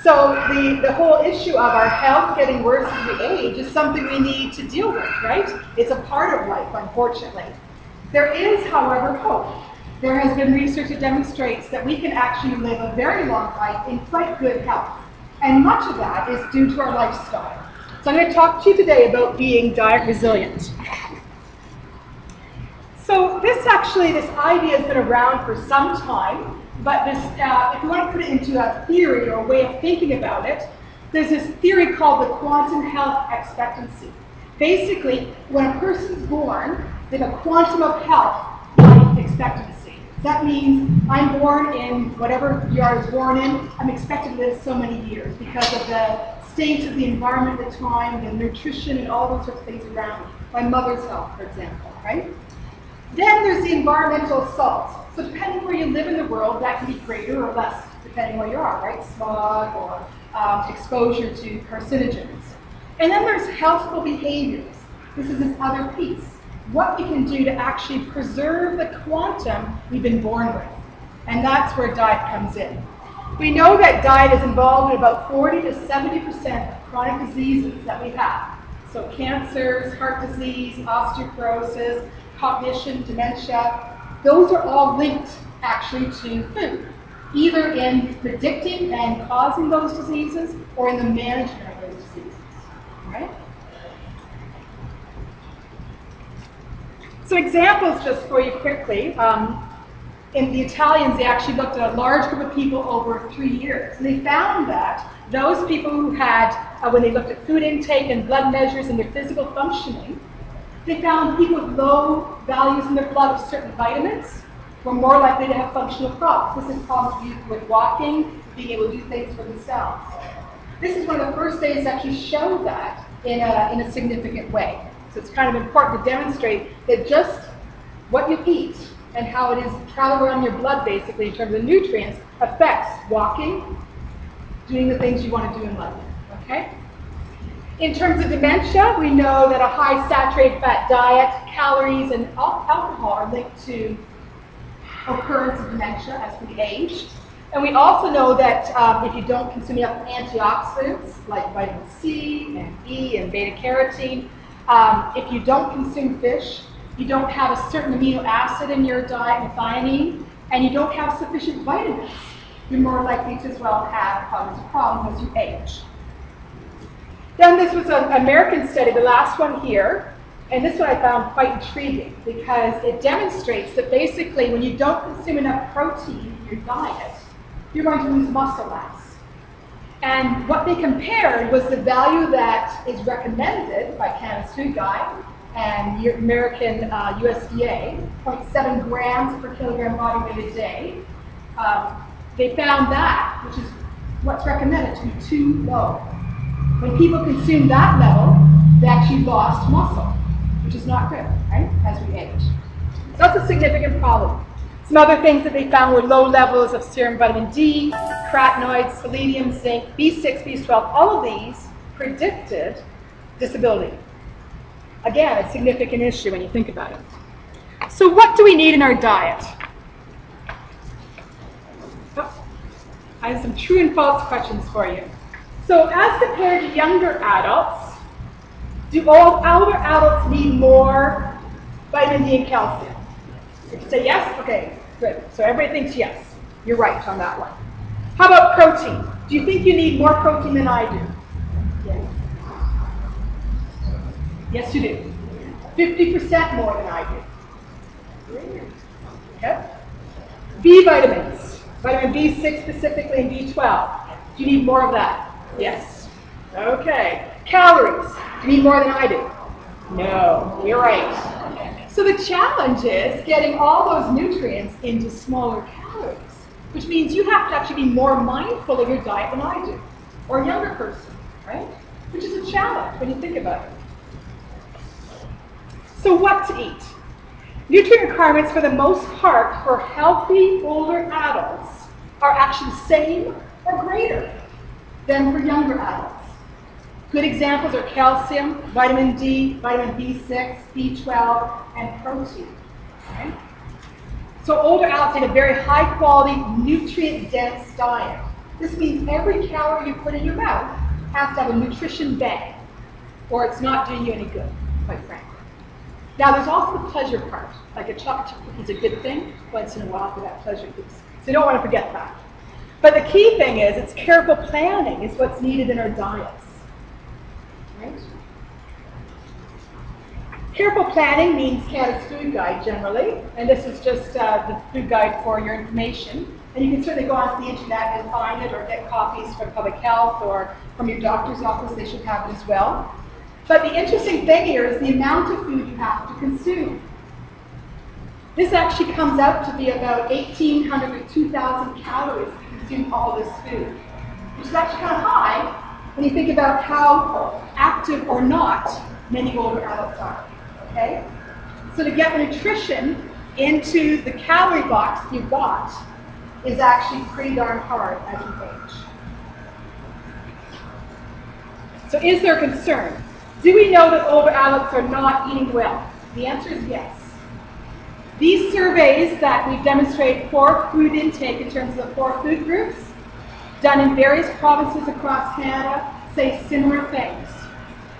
So the whole issue of our health getting worse as we age is something we need to deal with, right? It's a part of life, unfortunately. There is, however, hope. There has been research that demonstrates that we can actually live a very long life in quite good health. And much of that is due to our lifestyle. So I'm going to talk to you today about being diet resilient. So this idea has been around for some time, but this, if you want to put it into a theory or a way of thinking about it, there's this theory called the quantum health expectancy. Basically, when a person's born, they have a quantum of health life expectancy. That means I'm born in whatever year I was born in, I'm expected to live so many years because of the state of the environment at the time, the nutrition and all those sorts of things around me. My mother's health, for example, right? Then there's the environmental assault. So depending where you live in the world, that can be greater or less, depending where you are, right? Smog or exposure to carcinogens. And then there's healthful behaviors. This is this other piece. What we can do to actually preserve the quantum we've been born with. And that's where diet comes in. We know that diet is involved in about 40 to 70% of chronic diseases that we have. So cancers, heart disease, osteoporosis, cognition, dementia, those are all linked actually to food, either in predicting and causing those diseases or in the management of those diseases, right? So examples just for you quickly. In the Italians, they actually looked at a large group of people over 3 years. And they found that those people who had, when they looked at food intake and blood measures and their physical functioning, they found people with low values in their blood of certain vitamins were more likely to have functional problems. This is problems with walking, being able to do things for themselves. This is one of the first studies that actually showed that in a significant way. So it's kind of important to demonstrate that just what you eat and how it is traveling around your blood, basically, in terms of nutrients, affects walking, doing the things you want to do in life, okay? In terms of dementia, we know that a high saturated fat diet, calories, and alcohol are linked to occurrence of dementia as we age. And we also know that if you don't consume enough antioxidants, like vitamin C and E and beta-carotene, if you don't consume fish, you don't have a certain amino acid in your diet, methionine, and you don't have sufficient vitamins, you're more likely to as well have all these problems as you age. Then this was an American study, the last one here, and this one I found quite intriguing because it demonstrates that basically when you don't consume enough protein in your diet, you're going to lose muscle mass. And what they compared was the value that is recommended by Canada's Food Guide and American USDA, 0.7 grams per kilogram body weight a day. They found that, which is what's recommended, to be too low. When people consume that level, they actually lost muscle, which is not good, right, as we age. So that's a significant problem. Some other things that they found were low levels of serum vitamin D, carotenoids, selenium, zinc, B6, B12. All of these predicted disability. Again, a significant issue when you think about it. So what do we need in our diet? Oh, I have some true and false questions for you. So as compared to younger adults, do all older adults need more vitamin D and calcium? If you say yes, okay, good. So everybody thinks yes. You're right on that one. How about protein? Do you think you need more protein than I do? Yes. Yes, you do. 50% more than I do. Okay. B vitamins, vitamin B6 specifically and B12. Do you need more of that? Yes. Okay. Calories. Do you need more than I do? No. You're right. So the challenge is getting all those nutrients into smaller calories, which means you have to actually be more mindful of your diet than I do, or a younger person, right? Which is a challenge when you think about it. So what to eat? Nutrient requirements for the most part for healthy older adults are actually the same or greater than for younger adults. Good examples are calcium, vitamin D, vitamin B6, B12, and protein. Okay? So older adults need a very high quality, nutrient-dense diet. This means every calorie you put in your mouth has to have a nutrition bang, or it's not doing you any good, quite frankly. Now, there's also the pleasure part. Like a chocolate chip cookie is a good thing once in a while for that pleasure piece. So you don't want to forget that. But the key thing is, it's careful planning is what's needed in our diets. Right? Careful planning means Canada's food guide generally, and this is just the food guide for your information. And you can certainly go onto the internet and find it, or get copies from public health or from your doctor's office. They should have it as well. But the interesting thing here is the amount of food you have to consume. This actually comes out to be about 1,800 to 2,000 calories to consume all this food, which is actually kind of high when you think about how active or not many older adults are. Okay? So to get the nutrition into the calorie box you've got is actually pretty darn hard as you age. So is there concern? Do we know that older adults are not eating well? The answer is yes. These surveys that we demonstrate poor food intake in terms of the 4 food groups, done in various provinces across Canada, say similar things.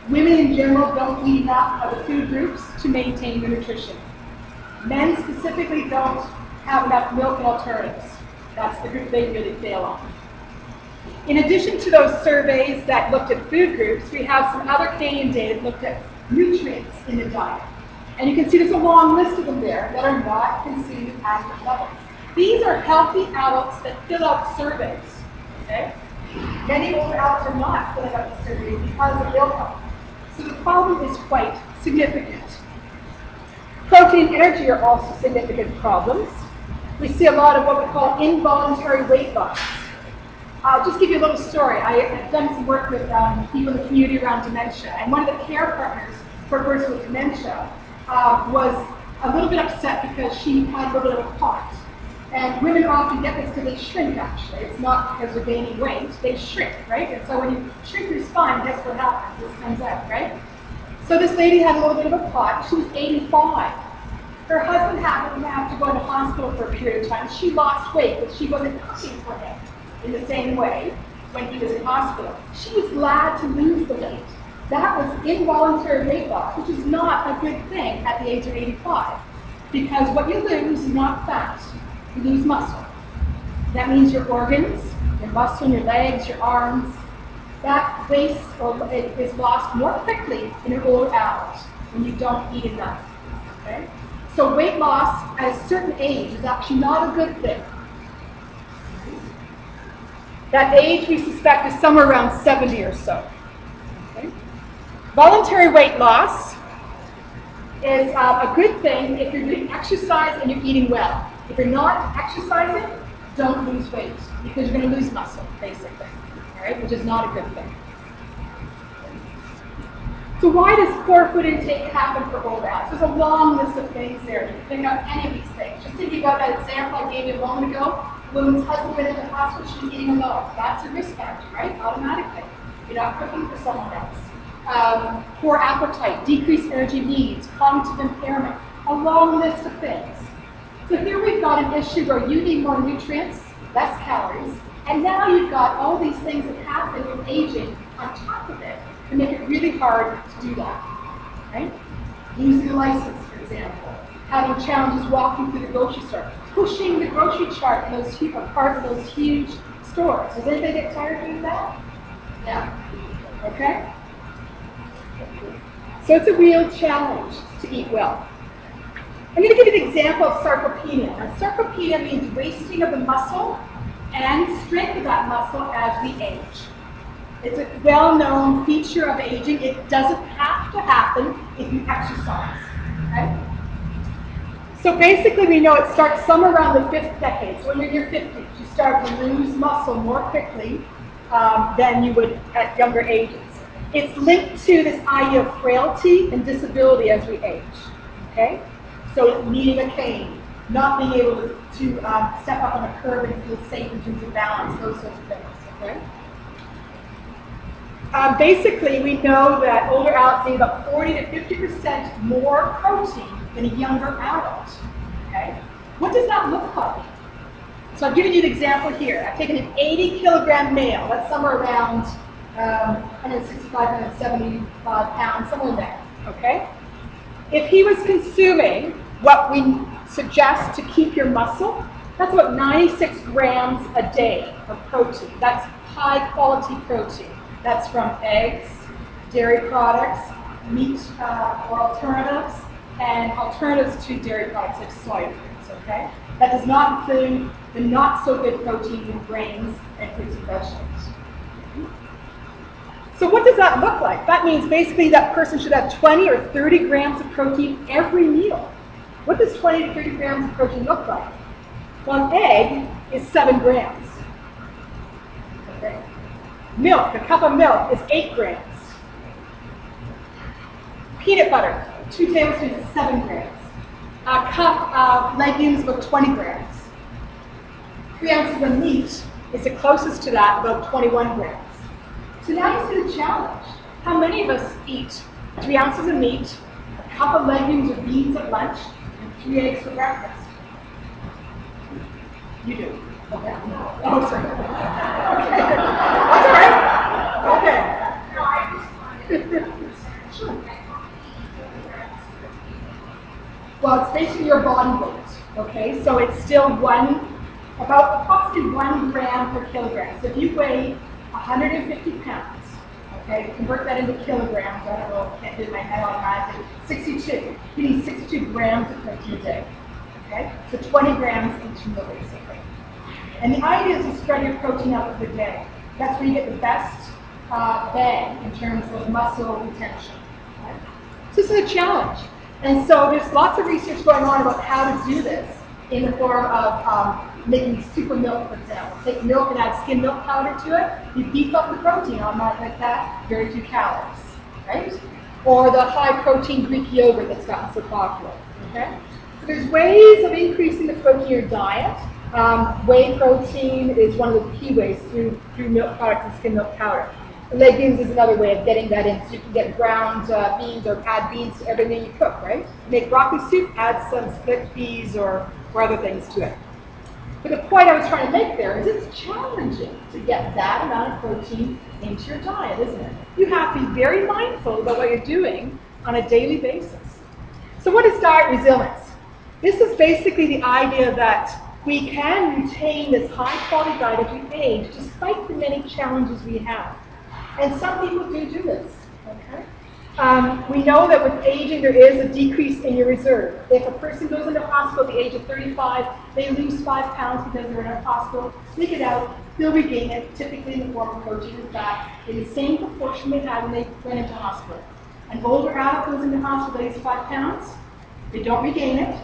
Women in general don't eat enough of the food groups to maintain their nutrition. Men specifically don't have enough milk and alternatives. That's the group they really fail on. In addition to those surveys that looked at food groups, we have some other Canadian data that looked at nutrients in the diet. And you can see there's a long list of them there that are not consumed at adequate levels. These are healthy adults that fill out surveys. Okay? Many older adults are not filling out the surveys because of ill health. So the problem is quite significant. Protein and energy are also significant problems. We see a lot of what we call involuntary weight loss. I'll just give you a little story. I've done some work with people in the community around dementia, and one of the care partners for a person with dementia was a little bit upset because she had a little bit of a pot. And women often get this because they shrink, actually. It's not because they're gaining weight, they shrink, right? And so when you shrink your spine, guess what happens? This comes out, right? So this lady had a little bit of a pot. She was 85. Her husband happened to have to go into hospital for a period of time. She lost weight, but she wasn't cooking for him in the same way when he was in hospital. She was glad to lose the weight. That was involuntary weight loss, which is not a good thing at the age of 85. Because what you lose is not fat. You lose muscle. That means your organs, your muscle in your legs, your arms, that waste is lost more quickly in an older adult when you don't eat enough. Okay? So weight loss at a certain age is actually not a good thing. That age we suspect is somewhere around 70 or so. Okay? Voluntary weight loss is a good thing if you're doing exercise and you're eating well. If you're not exercising, don't lose weight because you're going to lose muscle, basically, all right? Which is not a good thing. So why does poor food intake happen for old adults? There's a long list of things there. You can think of any of these things. Just thinking about that example I gave you a moment ago, the woman's husband went into the hospital, she was eating alone. That's a risk factor, right? Automatically. You're not cooking for someone else. Poor appetite, decreased energy needs, cognitive impairment, a long list of things. So here we've got an issue where you need more nutrients, less calories, and now you've got all these things that happen with aging on top of it to make it really hard to do that, right? Losing a license, for example, having challenges walking through the grocery store, pushing the grocery cart in those parts of those huge stores. Does anybody get tired of doing that? Yeah. Okay? So it's a real challenge to eat well. I'm going to give you an example of sarcopenia. Now, sarcopenia means wasting of the muscle and strength of that muscle as we age. It's a well-known feature of aging. It doesn't have to happen if you exercise. Okay? So basically, we know it starts somewhere around the 5th decade. So when you're in your 50s, you start to lose muscle more quickly than you would at younger ages. It's linked to this idea of frailty and disability as we age. Okay? So needing a cane, not being able to step up on a curb and feel safe in terms of balance, those sorts of things. Okay? Basically, we know that older adults need about 40 to 50% more protein than a younger adult. Okay? What does that look like? So I've given you an example here. I've taken an 80 kilogram male, that's somewhere around 165, 175 pounds, somewhere in there, okay? If he was consuming what we suggest to keep your muscle, that's about 96 grams a day of protein. That's high quality protein. That's from eggs, dairy products, meat or alternatives, and alternatives to dairy products like soy foods, okay? That does not include the not so good protein in grains and fruits and vegetables. So what does that look like? That means basically that person should have 20 or 30 grams of protein every meal. What does 20 to 30 grams of protein look like? One egg is 7 grams. Okay. Milk, a cup of milk is 8 grams. Peanut butter, 2 tablespoons is 7 grams. A cup of legumes, about 20 grams. 3 ounces of meat is the closest to that, about 21 grams. So now you see the challenge. How many of us eat 3 ounces of meat, a cup of legumes or beans at lunch, and 3 eggs for breakfast? You do. Okay. Oh, sorry. Okay. That's all right. Okay. Well, it's basically your body weight. Okay, so it's still about approximately 1 gram per kilogram. So if you weigh 150 pounds, okay, convert that into kilograms. I don't know, I can't do it in my head automatically. 62. You need 62 grams of protein a day. Okay, so 20 grams each meal basically. And the idea is to spread your protein out over the day. That's where you get the best bang in terms of muscle retention. Okay? So this is a challenge. And so there's lots of research going on about how to do this in the form of making super milk, for example. Take milk and add skim milk powder to it. You beef up the protein on that like that, very few calories, right? Or the high protein Greek yogurt that's gotten so popular, okay? So there's ways of increasing the protein in your diet. Whey protein is one of the key ways through milk products and skim milk powder. Legumes is another way of getting that in, so you can get ground beans or add beans to everything you cook, right? Make broccoli soup, add some split peas or other things to it. But the point I was trying to make there is it's challenging to get that amount of protein into your diet, isn't it? You have to be very mindful about what you're doing on a daily basis. So what is diet resilience? This is basically the idea that we can retain this high-quality diet as we age, despite the many challenges we have. And some people do this, okay? We know that with aging, there is a decrease in your reserve. If a person goes into hospital at the age of 35, they lose 5 pounds because they're in a hospital, take it out, they'll regain it, typically in the form of protein and fat, in the same proportion they had when they went into hospital. An older adult goes into hospital, weighs 5 pounds, they don't regain it,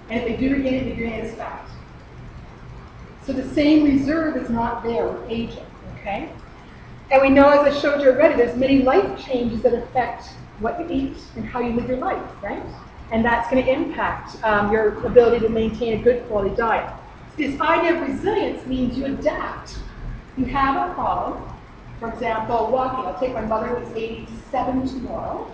and if they do regain it, they regain it as fat. So the same reserve is not there with aging, okay? And we know, as I showed you already, there's many life changes that affect what you eat and how you live your life, right? And that's going to impact your ability to maintain a good quality diet. So this idea of resilience means you adapt. You have a problem. For example, walking. I'll take my mother who's 87 tomorrow.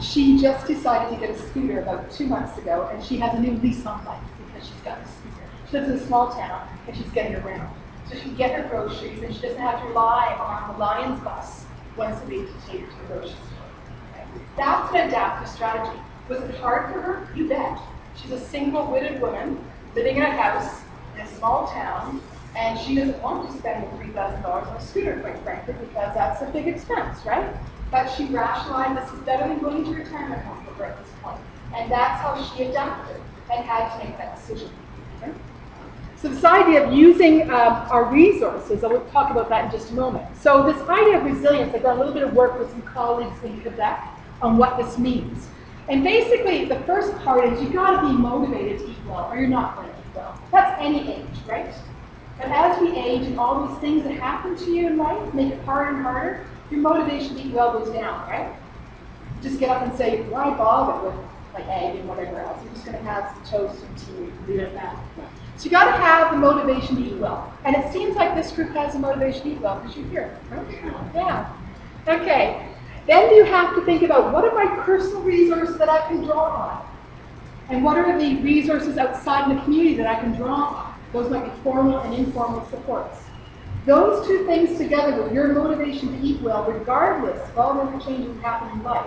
She just decided to get a scooter about 2 months ago, and she has a new lease on life because she's got a scooter. She lives in a small town, and she's getting around. So she can get her groceries, and she doesn't have to rely on the Lions bus once a week to take her to the grocery store. Okay? That's an adaptive strategy. Was it hard for her? You bet. She's a single widowed woman living in a house in a small town, and she doesn't want to spend $3,000 on a scooter, quite frankly, because that's a big expense, right? But she rationalized this is better than going to retirement home for her at this point. And that's how she adapted and had to make that decision. Okay? So this idea of using our resources, I will talk about that in just a moment. So this idea of resilience, I've done a little bit of work with some colleagues in Quebec on what this means. And basically, the first part is you've got to be motivated to eat well, or you're not going to eat well. That's any age, right? But as we age and all these things that happen to you in life make it harder and harder, your motivation to eat well goes down, right? Just get up and say, why bother with like egg and whatever else? I'm just going to have some toast and tea and leave it at that. So you got to have the motivation to eat well. And it seems like this group has the motivation to eat well because you're here. Right? Yeah. Okay. Then you have to think about what are my personal resources that I can draw on? And what are the resources outside in the community that I can draw on? Those might be formal and informal supports. Those two things together with your motivation to eat well, regardless of all the other changes that happen in life,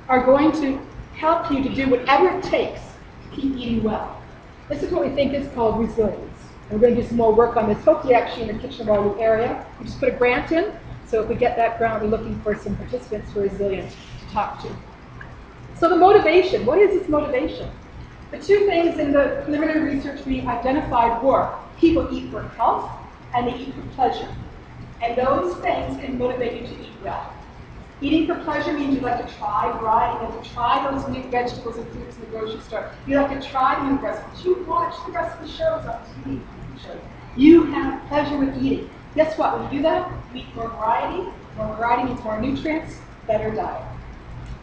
are going to help you to do whatever it takes to keep eating well. This is what we think is called resilience. And we're going to do some more work on this, hopefully actually in the Kitchener Waterloo area. We just put a grant in, so if we get that grant, we're looking for some participants who are resilient to talk to. So the motivation, what is this motivation? The two things in the preliminary research we identified were people eat for health and they eat for pleasure. And those things can motivate you to eat well. Eating for pleasure means you like to try variety, you like to try those new vegetables and fruits in the grocery store. You like to try new recipes. You watch the rest of the shows on TV. You have pleasure with eating. Guess what? When you do that, you eat more variety. More variety means more nutrients, better diet.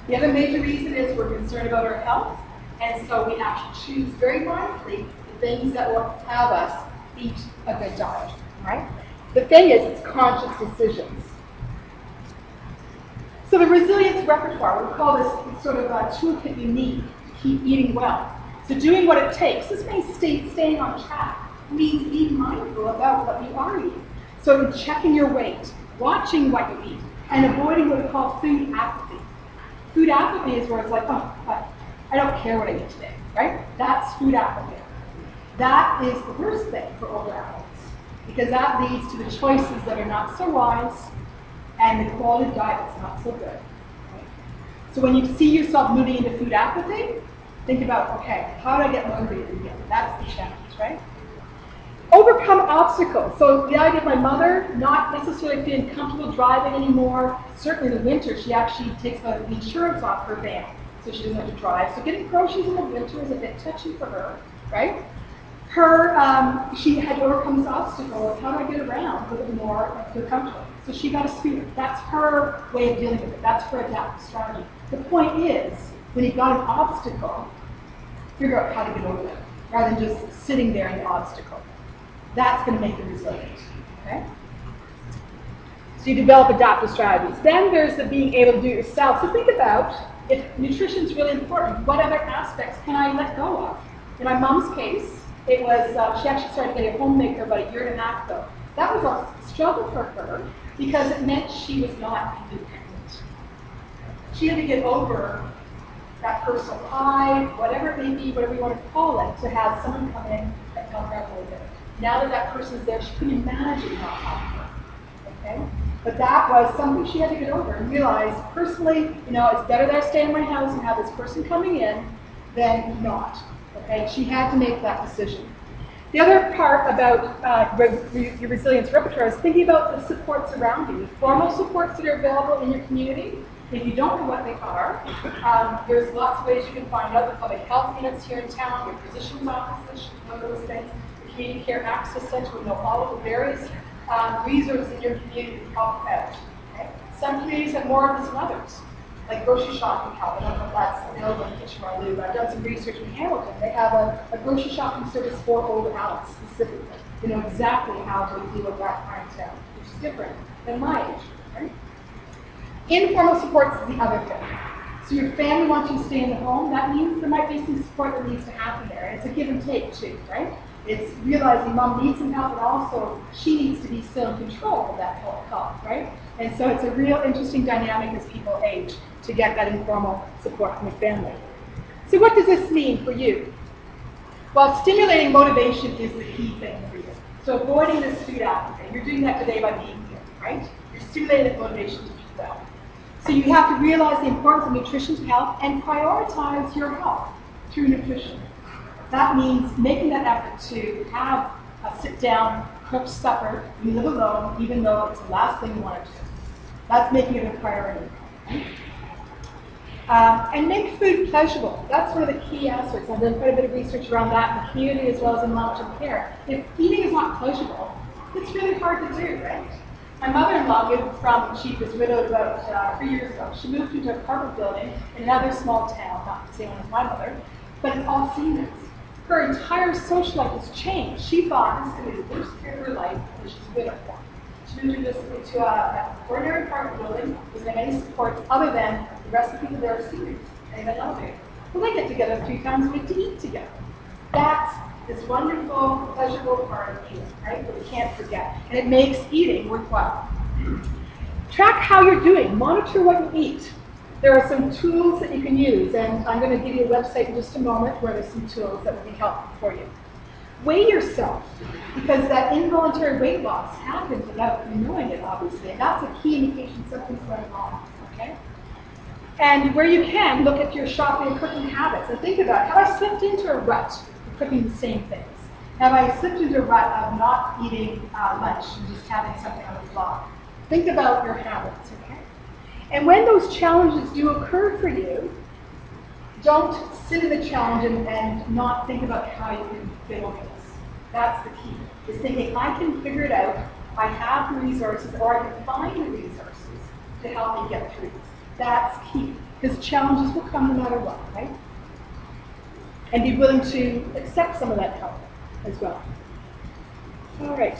The other major reason is we're concerned about our health, and so we actually choose very mindfully the things that will have us eat a good diet. Right? The thing is, it's conscious decisions. So the resilience repertoire, we call this sort of a toolkit you need to keep eating well. So doing what it takes. This means staying on track. It means being mindful about what you are eating. So checking your weight, watching what you eat, and avoiding what we call food apathy. Food apathy is where it's like, oh, I don't care what I eat today, right? That's food apathy. That is the worst thing for older adults, because that leads to the choices that are not so wise and the quality of diet that's not so good. Right? So when you see yourself moving into food apathy, think about, okay, how do I get motivated again? That's the challenge, right? Overcome obstacles. So the idea of my mother not necessarily feeling comfortable driving anymore. Certainly in the winter, she actually takes the insurance off her van, so she doesn't have to drive. So getting groceries in the winter is a bit touchy for her, right? She had to overcome this obstacle of how do I get around a little bit more and feel comfortable. So she got a scooter. That's her way of dealing with it. That's her adaptive strategy. The point is, when you've got an obstacle, figure out how to get over it, rather than just sitting there in the obstacle. That's going to make you resilient. Okay? So you develop adaptive strategies. Then there's the being able to do it yourself. So think about, if nutrition is really important, what other aspects can I let go of? In my mom's case, it was, she actually started getting a homemaker about a year and a half ago. That was a struggle for her because it meant she was not independent. She had to get over that personal pride, whatever it may be, whatever you want to call it, to have someone come in and help her out a little bit. Now that that person is there, she couldn't imagine not having her. Okay? But that was something she had to get over and realize, personally, it's better that I stay in my house and have this person coming in than not. Okay? She had to make that decision. The other part about your resilience repertoire is thinking about the supports around you, the formal supports that are available in your community. If you don't know what they are, there's lots of ways you can find out. The public health units here in town, your physician's offices should know those things. The Community Care Access Center will know all of the various resources in your community to help out. Okay? Some communities have more of this than others, like grocery shopping help. I don't know if that's available in Kitchener Waterloo, but I've done some research in Hamilton. They have a grocery shopping service for older adults specifically. They know exactly how to deal with that clientele, which is different than my age. Right? Informal supports is the other thing. So your family wants you to stay in the home. That means there might be some support that needs to happen there. And it's a give and take too, right? It's realizing mom needs some help, but also she needs to be still in control of that health, right? And so it's a real interesting dynamic as people age to get that informal support from the family. So what does this mean for you? Well, stimulating motivation is the key thing for you. So avoiding this food apathy. You're doing that today by being here, right? You're stimulating motivation to eat well. So you have to realize the importance of nutrition to health and prioritize your health through nutrition. That means making that effort to have a sit-down, cooked supper. You live alone, even though it's the last thing you want to do. That's making it a priority. And make food pleasurable. That's one of the key aspects. I've done quite a bit of research around that in the community as well as in long-term care. If eating is not pleasurable, it's really hard to do, right? My mother-in-law moved from, she was widowed about 3 years ago. She moved into an apartment building in another small town, not the same one as my mother, but it's all seniors. Her entire social life has changed. She thought this was going to be the worst period of her life because she's widowed. She moved into an ordinary apartment building, doesn't have any supports other than the rest of the people there are seniors. They have an elevator. Well, they get together 3 times a week to eat together. That's this wonderful, pleasurable part of eating, right, that we can't forget. And it makes eating worthwhile. Track how you're doing. Monitor what you eat. There are some tools that you can use, and I'm going to give you a website in just a moment where there's some tools that will be helpful for you. Weigh yourself, because that involuntary weight loss happens without you knowing it, obviously. And that's a key indication something's going wrong, okay? And where you can, look at your shopping and cooking habits and think about, have I slipped into a rut of cooking the same things? Have I slipped into a rut of not eating lunch and just having something on the block? Think about your habits, okay? And when those challenges do occur for you, don't sit in the challenge and not think about how you can get over this. That's the key, is thinking, I can figure it out, I have the resources, or I can find the resources to help me get through this. That's key, because challenges will come no matter what, right? And be willing to accept some of that help as well. All right.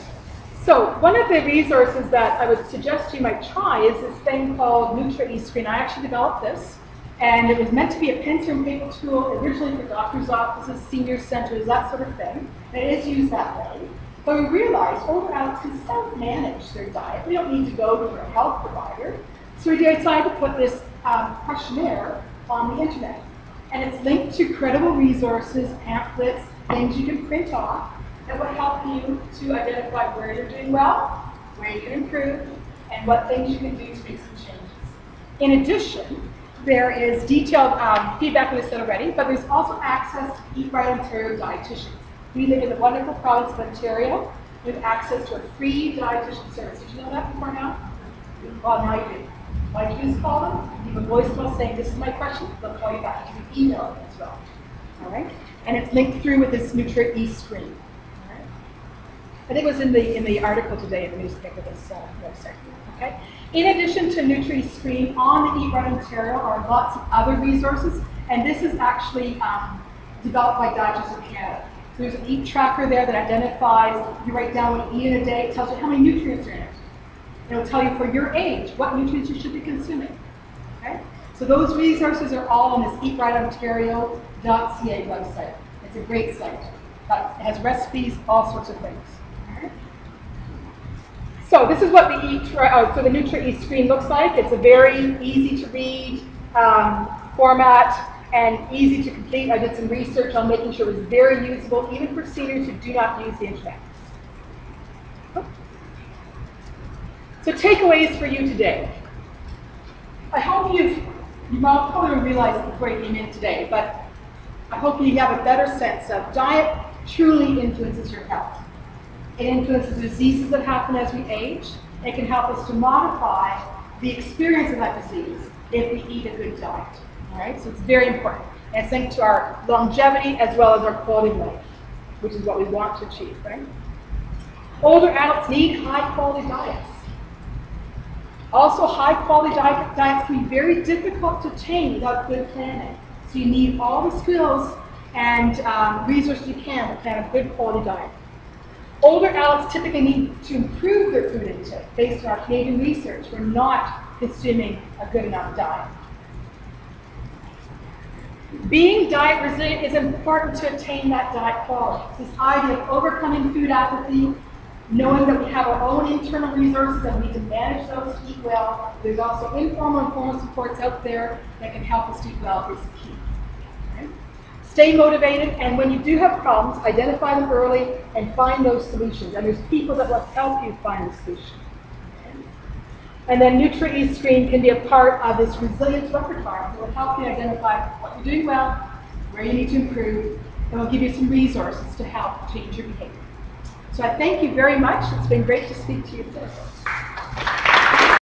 So one of the resources that I would suggest you might try is this thing called Nutra-E-Screen. I actually developed this, and it was meant to be a pencil and paper tool originally for doctors' offices, senior centers, that sort of thing. And it is used that way. But we realized older adults can self-manage their diet. We don't need to go to a health provider. So we decided to put this questionnaire on the internet. And it's linked to credible resources, pamphlets, things you can print off that will help you to identify where you're doing well, where you can improve, and what things you can do to make some changes. In addition, there is detailed feedback on this already, but there's also access to Eat Right Ontario dietitians. We live in the wonderful province of Ontario. We have access to a free dietitian service. Did you know that before now? Well, now you do. All you do is call them, leave a voicemail saying, this is my question, they'll call you back. You can email them as well. All right? And it's linked through with this Nutra-E-Screen. All right? I think it was in the article today in the newspaper, this website. Okay? In addition to Nutra-E-Screen, on the Eat Right Ontario are lots of other resources, and this is actually developed by Dietitians of Canada. So there's an eat tracker there that identifies, you write down what you eat in a day, it tells you how many nutrients are in it. It'll tell you for your age what nutrients you should be consuming. Okay? So those resources are all on this eatrightontario.ca website. It's a great site. It has recipes, all sorts of things. All right? So this is what the Nutra-E-Screen looks like. It's a very easy to read format and easy to complete. I did some research on making sure it was very usable, even for seniors who do not use the internet. So takeaways for you today. I hope you probably don't realize it before you came in today, but I hope you have a better sense of diet truly influences your health. It influences the diseases that happen as we age. It can help us to modify the experience of that disease if we eat a good diet. All right, so it's very important. And it's linked to our longevity as well as our quality of life, which is what we want to achieve, right? Older adults need high-quality diets. Also, high-quality diets can be very difficult to attain without good planning. So you need all the skills and resources you can to plan a good quality diet. Older adults typically need to improve their food intake. Based on our Canadian research, we're not consuming a good enough diet. Being diet resilient is important to attain that diet quality. This idea of overcoming food apathy, knowing that we have our own internal resources and we need to manage those to eat well. There's also informal and formal supports out there that can help us eat well is key. Okay? Stay motivated, and when you do have problems, identify them early and find those solutions. And there's people that will help you find the solution. Okay? And then Nutra-E-Screen can be a part of this resilience repertoire that will help you identify what you're doing well, where you need to improve, and will give you some resources to help change your behavior. So I thank you very much. It's been great to speak to you today.